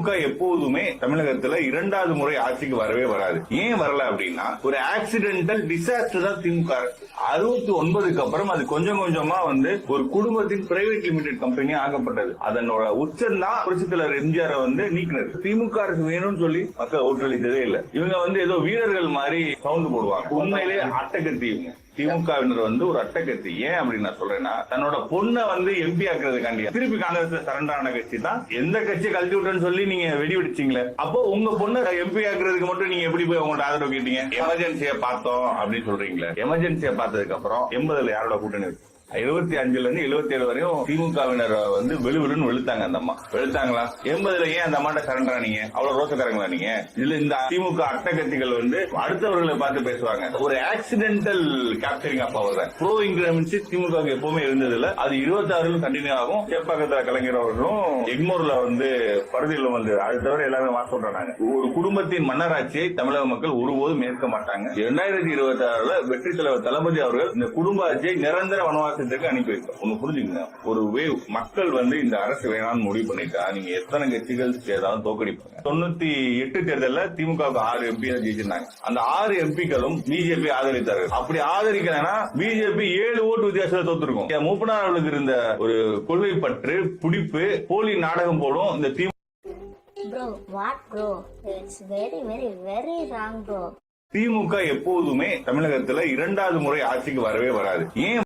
திமுக எப்போதுமே தமிழகத்துல இரண்டாவது முறை ஆட்சிக்கு வரவே வராது. ஏன் வரல அப்படின்னா, ஒரு ஆக்சிடென்டல் டிசாஸ்டர் தான் திமுக அரசு. 69க்கு அப்புறம் அது கொஞ்சம் கொஞ்சமா ஒரு குடும்பத்தின் பிரைவேட் லிமிடெட் கம்பெனி ஆகப்பட்டது. அதனோட உச்சம் தான் புரட்சித் தலைவர் எம்ஜிஆர் நீக்கினது. திமுக அரசு வேணும்னு சொல்லி மக்கள் ஓட்டளித்ததே இல்ல. இவங்க ஏதோ வீரர்கள் மாதிரி சவுண்ட் போடுவாங்க. உண்மையிலே அட்டகத்தி இவங்க. திமுகவினர் ஒரு அட்டகத்தி. ஏன் அப்படின்னு நான் சொல்றேன்னா, தன்னோட பொண்ணை எம்பி ஆக்குறதுக்காண்டி திருப்பி காங்கிரஸ் சரண்டான கட்சி தான். எந்த கட்சியை கழட்டி விட்டேன்னு சொல்லி நீங்க வெடி வெடிச்சீங்களே, அப்போ உங்க பொண்ணை எம்பி ஆக்குறதுக்கு மட்டும் நீங்க எப்படி போய் உங்களோட ஆதரவு கேட்டீங்க? எமர்ஜென்சியை பார்த்தோம் அப்படின்னு சொல்றீங்களே. எமர்ஜென்சியை பார்த்ததுக்கு அப்புறம் 80ல யாரோட கூட்டணி இருக்கு? 75ல இருந்து 77 வரையும் திமுகவினர் வெளுவெளுன்னு வெளுத்தாங்க. அந்த அம்மா வெளுத்தாங்களா? 80ல ஏன் அந்த அம்மாட்ட சரண்டர் ஆனீங்க? அவ்வளவு ரோசக்காரங்களா நீங்க? இதுல இந்த திமுக அட்டகத்திகள் அடுத்தவர்களை பார்த்து பேசுவாங்க. ஒரு ஆக்சிடென்டல் கேப்சரிங் ஆஃப் பவர் தான். ப்ரோ இன்கிரிமென்ட்ஸ் திமுக எப்பவுமே இருந்தது இல்ல. அது 26ல கண்டினியூ ஆகும். சேப்பாக்கத்துல கலைஞர் அவர்களும் எக்மோர்ல பருதியில அது தவிர எல்லாமே மாற்ற சொல்றாங்க. ஒரு குடும்பத்தின் மன்னராட்சியை தமிழக மக்கள் ஒருபோதும் ஏற்க மாட்டாங்க. 2026ல வெற்றி தலைவர் தளபதி அவர்கள் இந்த குடும்ப ஆட்சியை நிரந்தர வனவாச அனுப்பி வைக்கும். ஒண்ணு புரிஞ்சுங்க, ஒரு வேவ் மக்கள் இந்த அரசு வேணாம்னு முடிவு பண்ணிட்டா நீங்க எத்தனை கட்சிகள் ஏதாவது தோக்கடிப்பாங்க. 98 தேர்தலில் திமுக 6 எம்பி ஜெயிச்சிருந்தாங்க. அந்த 6 எம்பிக்களும் பிஜேபி ஆதரித்தார்கள். அப்படி ஆதரிக்கலன்னா பிஜேபி 7 ஓட்டு வித்தியாசத்தில் தோத்துருக்கும். மூப்பனார் அவர்களுக்கு இருந்த ஒரு கொள்கை பற்று, பிடிப்பு, போலி நாடகம் போடும் இந்த திமுக. Bro, what bro? It's very, very, very wrong bro. திமுக எப்போதுமே தமிழகத்துல இரண்டாவது முறை ஆட்சிக்கு வரவே வராது. ஏன்